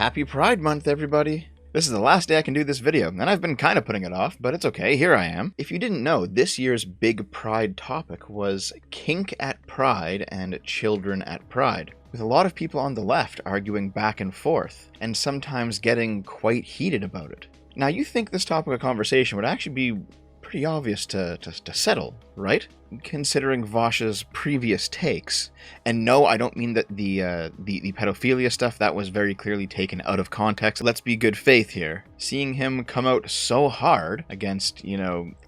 Happy Pride Month, everybody! This is the last day I can do this video, and I've been kind of putting it off, but it's okay, here I am. If you didn't know, this year's big Pride topic was kink at Pride and children at Pride, with a lot of people on the left arguing back and forth, and sometimes getting quite heated about it. Now, you think this topic of conversation would actually be pretty obvious to settle, right? Considering Vaush's previous takes. And no, I don't mean that the pedophilia stuff, that was very clearly taken out of context. Let's be good faith here. Seeing him come out so hard against,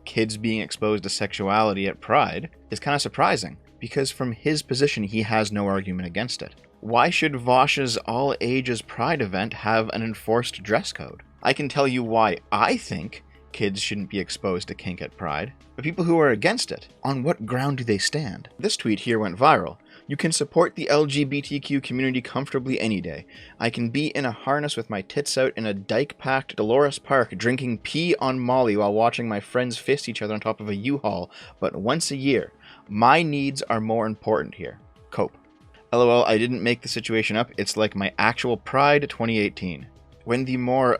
kids being exposed to sexuality at Pride is kind of surprising, because from his position, he has no argument against it. Why should Vaush's all ages Pride event have an enforced dress code? I can tell you why I think kids shouldn't be exposed to kink at Pride, but people who are against it, on what ground do they stand? This tweet here went viral. You can support the LGBTQ community comfortably any day. I can be in a harness with my tits out in a dyke-packed Dolores Park drinking pee on Molly while watching my friends fist each other on top of a U-Haul, but once a year. My needs are more important here. Cope. LOL, I didn't make the situation up. It's like my actual Pride 2018. When the more,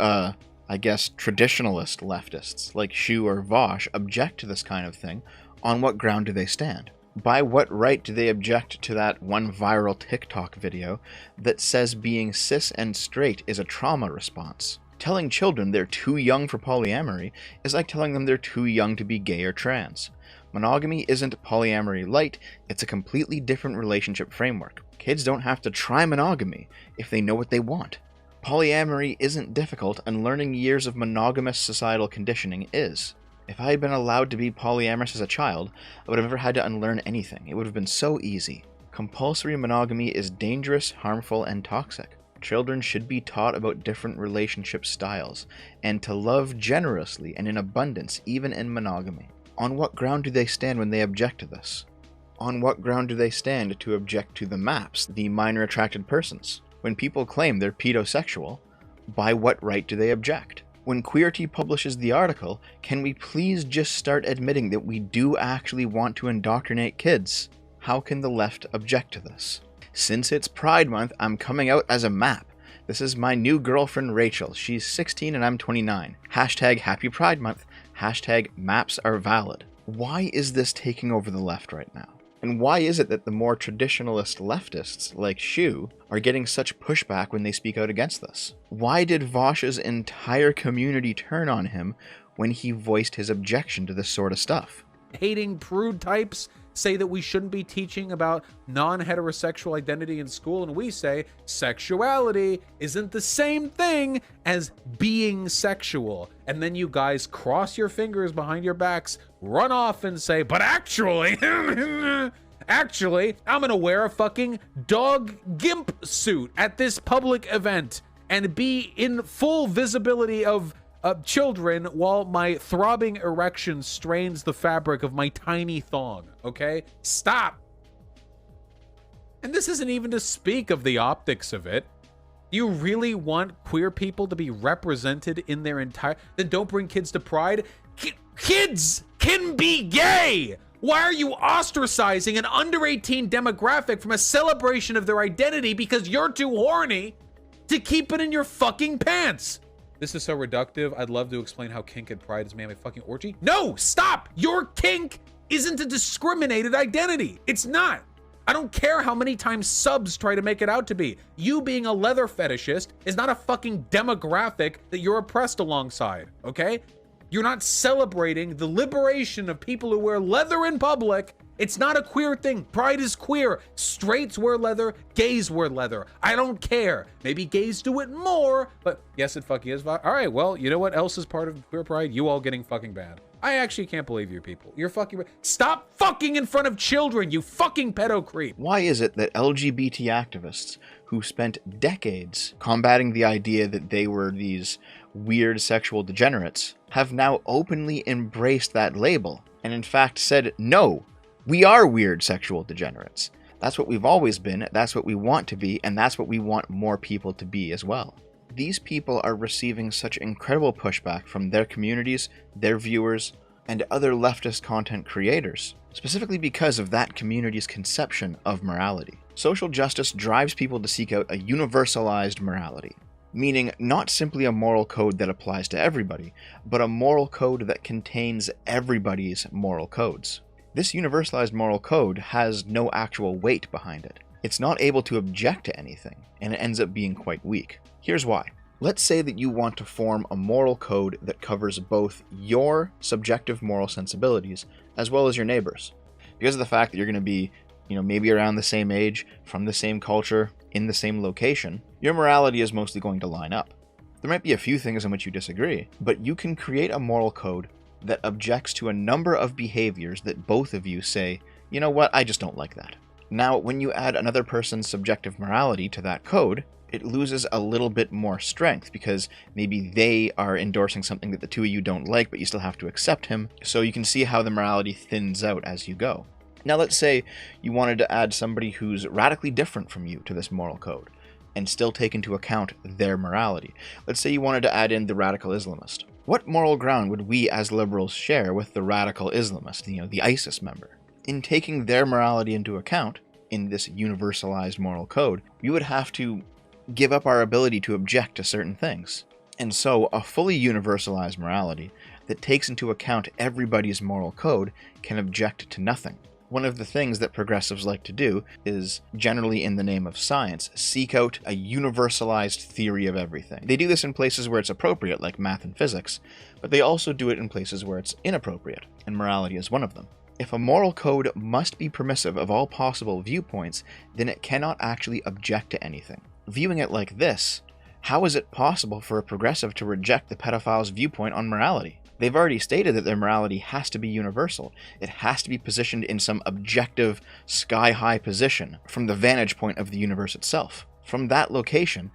traditionalist leftists, like Shu or Vaush, object to this kind of thing, on what ground do they stand? By what right do they object to that one viral TikTok video that says being cis and straight is a trauma response? Telling children they're too young for polyamory is like telling them they're too young to be gay or trans. Monogamy isn't polyamory light, it's a completely different relationship framework. Kids don't have to try monogamy if they know what they want. Polyamory isn't difficult, and learning years of monogamous societal conditioning is. If I had been allowed to be polyamorous as a child, I would have never had to unlearn anything. It would have been so easy. Compulsory monogamy is dangerous, harmful, and toxic. Children should be taught about different relationship styles, and to love generously and in abundance, even in monogamy. On what ground do they stand when they object to this? On what ground do they stand to object to the MAPS, the minor attracted persons? When people claim they're pedosexual, by what right do they object? When Queerty publishes the article, can we please just start admitting that we do actually want to indoctrinate kids? How can the left object to this? Since it's Pride Month, I'm coming out as a MAP. This is my new girlfriend Rachel. She's 16 and I'm 29. Hashtag Happy Pride Month. Hashtag MAPs are valid. Why is this taking over the left right now? And why is it that the more traditionalist leftists, like Shu, are getting such pushback when they speak out against this? Why did Vaush's entire community turn on him when he voiced his objection to this sort of stuff? Hating prude types say that we shouldn't be teaching about non-heterosexual identity in school, and we say sexuality isn't the same thing as being sexual. And then you guys cross your fingers behind your backs, run off and say, but actually, I'm gonna wear a fucking dog gimp suit at this public event and be in full visibility of children while my throbbing erection strains the fabric of my tiny thong, okay? Stop. And this isn't even to speak of the optics of it. You really want queer people to be represented in their entire... Then don't bring kids to Pride. Kids can be gay! Why are you ostracizing an under 18 demographic from a celebration of their identity because you're too horny to keep it in your fucking pants? This is so reductive. I'd love to explain how kink at Pride is a fucking orgy. No, stop! Your kink isn't a discriminated identity. It's not. I don't care how many times subs try to make it out to be. You being a leather fetishist is not a fucking demographic that you're oppressed alongside, okay? You're not celebrating the liberation of people who wear leather in public. It's not a queer thing. Pride is queer. Straights wear leather, gays wear leather. I don't care. Maybe gays do it more, but yes, it fucking is. All right, well, you know what else is part of queer pride? You all getting fucking bad. I actually can't believe you people. You're fucking... Stop fucking in front of children, you fucking pedo creep. Why is it that LGBT activists who spent decades combating the idea that they were these weird sexual degenerates have now openly embraced that label and in fact said, no, we are weird sexual degenerates. That's what we've always been, that's what we want to be, and that's what we want more people to be as well. These people are receiving such incredible pushback from their communities, their viewers, and other leftist content creators, specifically because of that community's conception of morality. Social justice drives people to seek out a universalized morality. meaning not simply a moral code that applies to everybody, but a moral code that contains everybody's moral codes. This universalized moral code has no actual weight behind it. It's not able to object to anything, and it ends up being quite weak. Here's why. Let's say that you want to form a moral code that covers both your subjective moral sensibilities as well as your neighbors. Because of the fact that you're going to be, maybe around the same age, from the same culture, in the same location, your morality is mostly going to line up. There might be a few things in which you disagree, but you can create a moral code that objects to a number of behaviors that both of you say, you know what, I just don't like that. Now, when you add another person's subjective morality to that code, it loses a little bit more strength because maybe they are endorsing something that the two of you don't like, but you still have to accept him. So you can see how the morality thins out as you go. Now, let's say you wanted to add somebody who's radically different from you to this moral code and still take into account their morality. Let's say you wanted to add in the radical Islamist. What moral ground would we as liberals share with the radical Islamist, the ISIS member? In taking their morality into account in this universalized moral code, we would have to give up our ability to object to certain things. And so a fully universalized morality that takes into account everybody's moral code can object to nothing. One of the things that progressives like to do is, generally in the name of science, seek out a universalized theory of everything. They do this in places where it's appropriate, like math and physics, but they also do it in places where it's inappropriate, and morality is one of them. If a moral code must be permissive of all possible viewpoints, then it cannot actually object to anything. Viewing it like this, how is it possible for a progressive to reject the pedophile's viewpoint on morality? They've already stated that their morality has to be universal. It has to be positioned in some objective, sky-high position from the vantage point of the universe itself. From that location,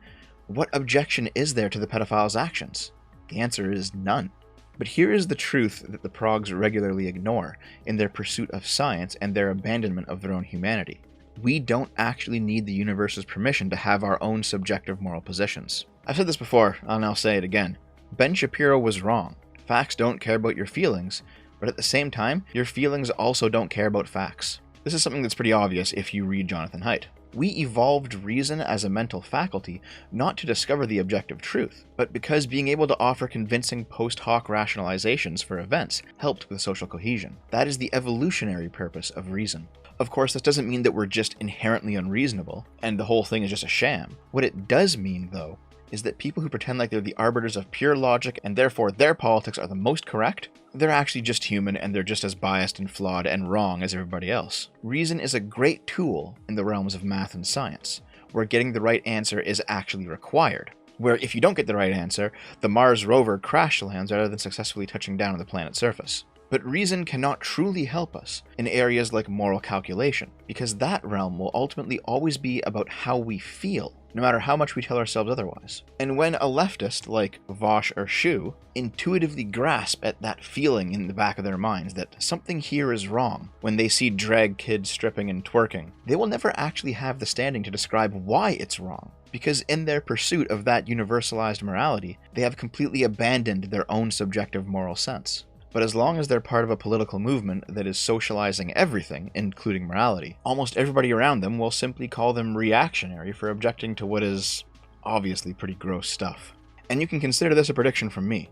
what objection is there to the pedophile's actions? The answer is none. But here is the truth that the progs regularly ignore in their pursuit of science and their abandonment of their own humanity. We don't actually need the universe's permission to have our own subjective moral positions. I've said this before, and I'll say it again. Ben Shapiro was wrong. Facts don't care about your feelings, but at the same time, your feelings also don't care about facts. This is something that's pretty obvious if you read Jonathan Haidt. We evolved reason as a mental faculty not to discover the objective truth, but because being able to offer convincing post hoc rationalizations for events helped with social cohesion. That is the evolutionary purpose of reason. Of course, this doesn't mean that we're just inherently unreasonable, and the whole thing is just a sham. What it does mean, though, is that people who pretend like they're the arbiters of pure logic and therefore their politics are the most correct, they're actually just human and they're just as biased and flawed and wrong as everybody else. Reason is a great tool in the realms of math and science, where getting the right answer is actually required. Where if you don't get the right answer, the Mars rover crash lands rather than successfully touching down on the planet's surface. But reason cannot truly help us in areas like moral calculation, because that realm will ultimately always be about how we feel, no matter how much we tell ourselves otherwise. And when a leftist like Vaush or Shu intuitively grasp at that feeling in the back of their minds that something here is wrong when they see drag kids stripping and twerking, they will never actually have the standing to describe why it's wrong. Because in their pursuit of that universalized morality, they have completely abandoned their own subjective moral sense. But as long as they're part of a political movement that is socializing everything, including morality, almost everybody around them will simply call them reactionary for objecting to what is obviously pretty gross stuff. And you can consider this a prediction from me.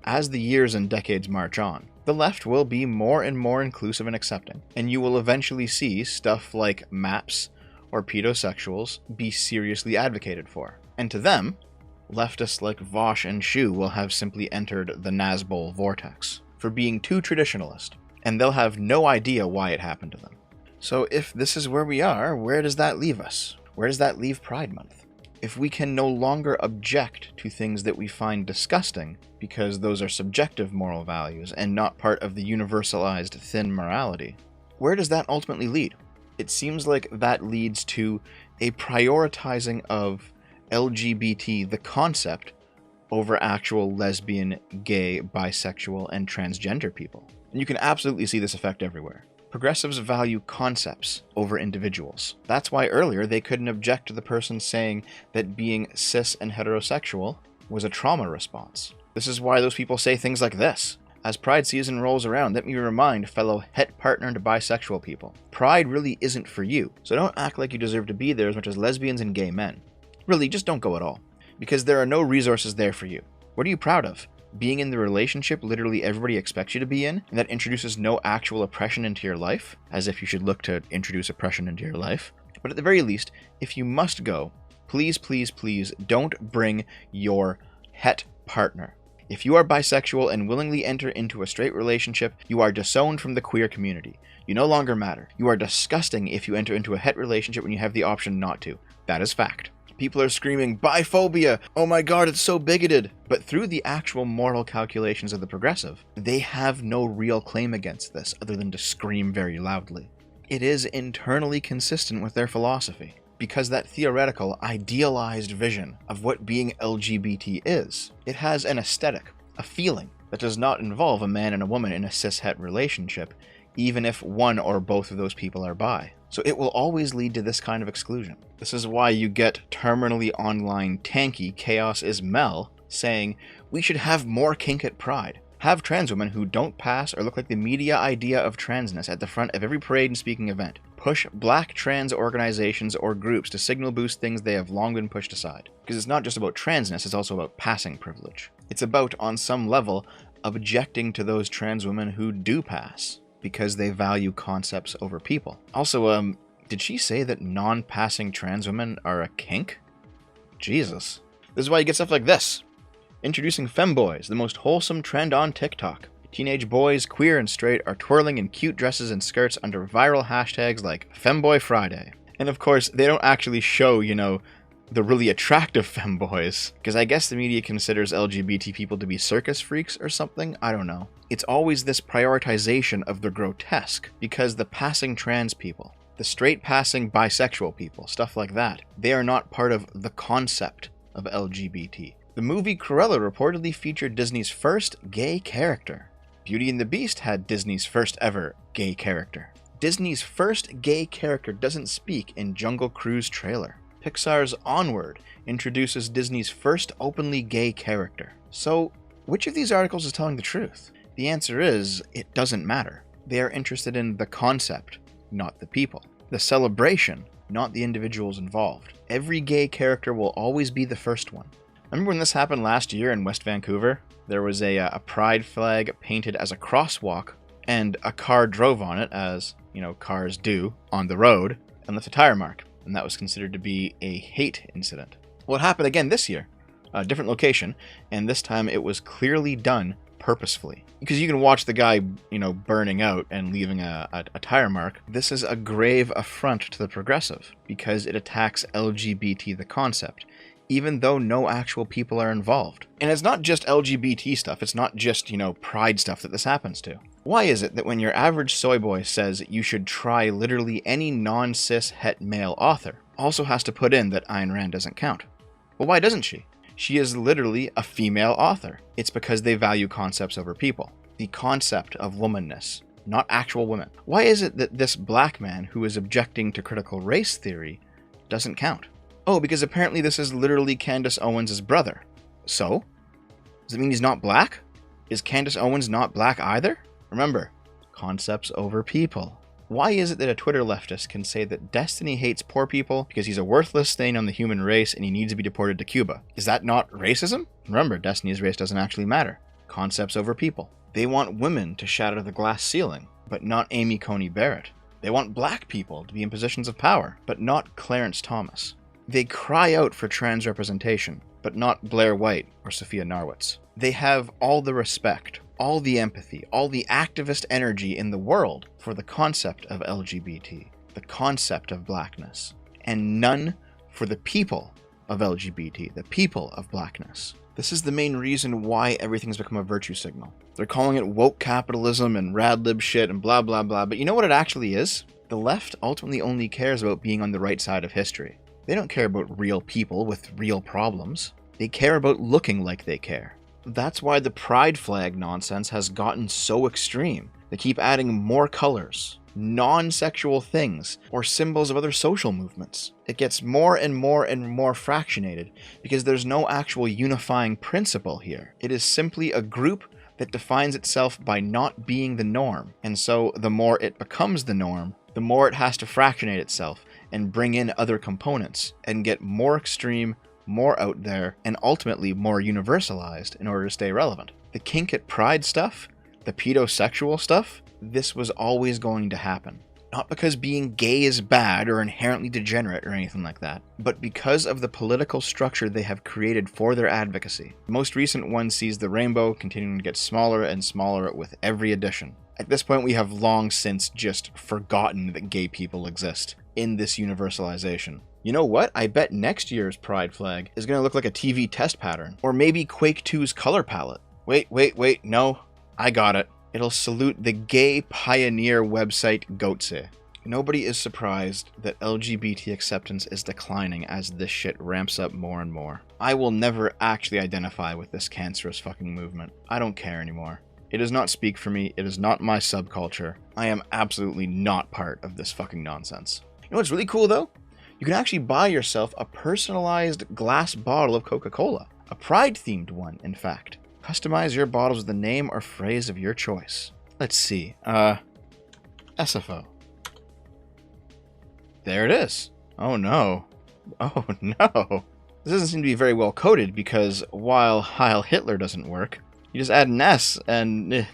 As the years and decades march on, the left will be more and more inclusive and accepting, and you will eventually see stuff like MAPS or pedosexuals be seriously advocated for. And to them, leftists like Vaush and Shu will have simply entered the Nazbol vortex for being too traditionalist, and they'll have no idea why it happened to them. So if this is where we are, where does that leave us? Where does that leave Pride Month? If we can no longer object to things that we find disgusting, because those are subjective moral values and not part of the universalized thin morality, where does that ultimately lead? It seems like that leads to a prioritizing of LGBT, the concept, over actual lesbian, gay, bisexual, and transgender people. And you can absolutely see this effect everywhere. Progressives value concepts over individuals. That's why earlier they couldn't object to the person saying that being cis and heterosexual was a trauma response. This is why those people say things like this. As Pride season rolls around, let me remind fellow het-partnered bisexual people, Pride really isn't for you, so don't act like you deserve to be there as much as lesbians and gay men. Really, just don't go at all. because there are no resources there for you. What are you proud of? Being in the relationship literally everybody expects you to be in, and that introduces no actual oppression into your life, as if you should look to introduce oppression into your life. But at the very least, if you must go, please, please, please don't bring your het partner. If you are bisexual and willingly enter into a straight relationship, you are disowned from the queer community. You no longer matter. You are disgusting if you enter into a het relationship when you have the option not to. That is fact. People are screaming, biphobia! Oh my god, it's so bigoted! But through the actual moral calculations of the progressive, they have no real claim against this other than to scream very loudly. It is internally consistent with their philosophy, because that theoretical, idealized vision of what being LGBT is, it has an aesthetic, a feeling, that does not involve a man and a woman in a cis-het relationship, even if one or both of those people are bi. So it will always lead to this kind of exclusion. This is why you get terminally online tanky Chaos is Mel saying, we should have more kink at Pride. Have trans women who don't pass or look like the media idea of transness at the front of every parade and speaking event. Push black trans organizations or groups to signal boost things they have long been pushed aside. Because it's not just about transness, it's also about passing privilege. It's about, on some level, objecting to those trans women who do pass, because they value concepts over people. Also, did she say that non-passing trans women are a kink? Jesus. This is why you get stuff like this. Introducing femboys, the most wholesome trend on TikTok. Teenage boys, queer and straight, are twirling in cute dresses and skirts under viral hashtags like Femboy Friday. And of course, they don't actually show, the really attractive femboys, because I guess the media considers LGBT people to be circus freaks or something, I don't know. It's always this prioritization of the grotesque, because the passing trans people, the straight passing bisexual people, stuff like that, they are not part of the concept of LGBT. The movie Cruella reportedly featured Disney's first gay character. Beauty and the Beast had Disney's first ever gay character. Disney's first gay character doesn't speak in Jungle Cruise trailer. Pixar's Onward introduces Disney's first openly gay character. So, which of these articles is telling the truth? The answer is, it doesn't matter. They are interested in the concept, not the people. The celebration, not the individuals involved. Every gay character will always be the first one. Remember when this happened last year in West Vancouver? There was a pride flag painted as a crosswalk, and a car drove on it, as, cars do, on the road, and left a tire mark. And that was considered to be a hate incident. Well, it happened again this year, a different location, and this time it was clearly done purposefully. Because you can watch the guy, burning out and leaving a tire mark. This is a grave affront to the progressive, because it attacks LGBT the concept, even though no actual people are involved. And it's not just LGBT stuff, it's not just, pride stuff that this happens to. Why is it that when your average soy boy says you should try literally any non-cis het male author, also has to put in that Ayn Rand doesn't count? Well, why doesn't she? She is literally a female author. It's because they value concepts over people. The concept of womanness, not actual women. Why is it that this black man who is objecting to critical race theory doesn't count? Oh, because apparently this is literally Candace Owens' brother. So? Does it mean he's not black? Is Candace Owens not black either? Remember, concepts over people. Why is it that a Twitter leftist can say that Destiny hates poor people because he's a worthless stain on the human race and he needs to be deported to Cuba? Is that not racism? Remember, Destiny's race doesn't actually matter. Concepts over people. They want women to shatter the glass ceiling, but not Amy Coney Barrett. They want black people to be in positions of power, but not Clarence Thomas. They cry out for trans representation, but not Blair White or Sophia Narwitz. They have all the respect, all the empathy, all the activist energy in the world for the concept of LGBT, the concept of blackness, and none for the people of LGBT, the people of blackness. This is the main reason why everything's become a virtue signal. They're calling it woke capitalism and rad lib shit and blah blah blah, but you know what it actually is? The left ultimately only cares about being on the right side of history. They don't care about real people with real problems. They care about looking like they care. That's why the pride flag nonsense has gotten so extreme. They keep adding more colors, non-sexual things, or symbols of other social movements. It gets more and more and more fractionated because there's no actual unifying principle here. It is simply a group that defines itself by not being the norm. And so the more it becomes the norm, the more it has to fractionate itself and bring in other components and get more extreme, more out there, and ultimately more universalized in order to stay relevant. The kink at Pride stuff, the pedosexual stuff, this was always going to happen. Not because being gay is bad or inherently degenerate or anything like that, but because of the political structure they have created for their advocacy. The most recent one sees the rainbow continuing to get smaller and smaller with every edition. At this point, we have long since just forgotten that gay people exist in this universalization. You know what? I bet next year's Pride flag is going to look like a TV test pattern, or maybe Quake 2's color palette. Wait, no, I got it. It'll salute the gay pioneer website Goatse. Nobody is surprised that LGBT acceptance is declining as this shit ramps up more and more. I will never actually identify with this cancerous fucking movement. I don't care anymore. It does not speak for me. It is not my subculture. I am absolutely not part of this fucking nonsense. You know what's really cool though? You can actually buy yourself a personalized glass bottle of Coca-Cola. A Pride-themed one, in fact. Customize your bottles with a name or phrase of your choice. Let's see. SFO. There it is. Oh no. Oh no. This doesn't seem to be very well coded because while Heil Hitler doesn't work, you just add an S and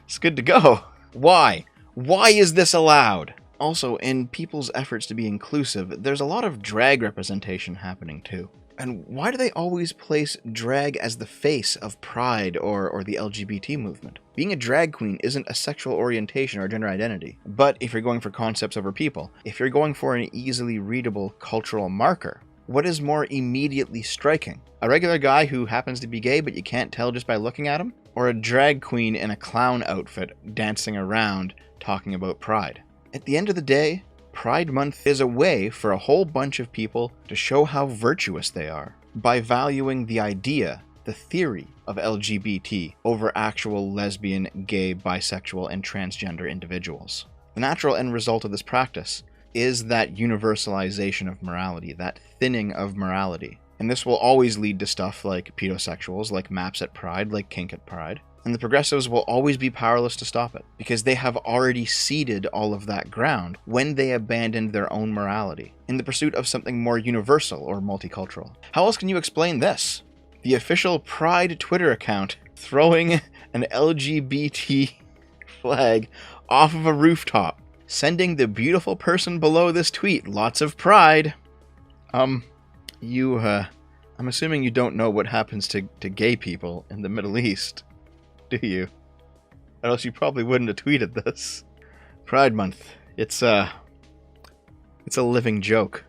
it's good to go. Why? Why is this allowed? Also, in people's efforts to be inclusive, there's a lot of drag representation happening too. And why do they always place drag as the face of Pride or the LGBT movement? Being a drag queen isn't a sexual orientation or gender identity. But if you're going for concepts over people, if you're going for an easily readable cultural marker, what is more immediately striking? A regular guy who happens to be gay but you can't tell just by looking at him? Or a drag queen in a clown outfit dancing around talking about Pride? At the end of the day, Pride Month is a way for a whole bunch of people to show how virtuous they are by valuing the idea, the theory of LGBT over actual lesbian, gay, bisexual, and transgender individuals. The natural end result of this practice is that universalization of morality, that thinning of morality. And this will always lead to stuff like pedosexuals, like maps at Pride, like kink at Pride. And the progressives will always be powerless to stop it, because they have already ceded all of that ground when they abandoned their own morality in the pursuit of something more universal or multicultural. How else can you explain this? The official Pride Twitter account throwing an LGBT flag off of a rooftop, sending the beautiful person below this tweet lots of pride. I'm assuming you don't know what happens to gay people in the Middle East, do you? Or else you probably wouldn't have tweeted this. Pride Month. It's a living joke.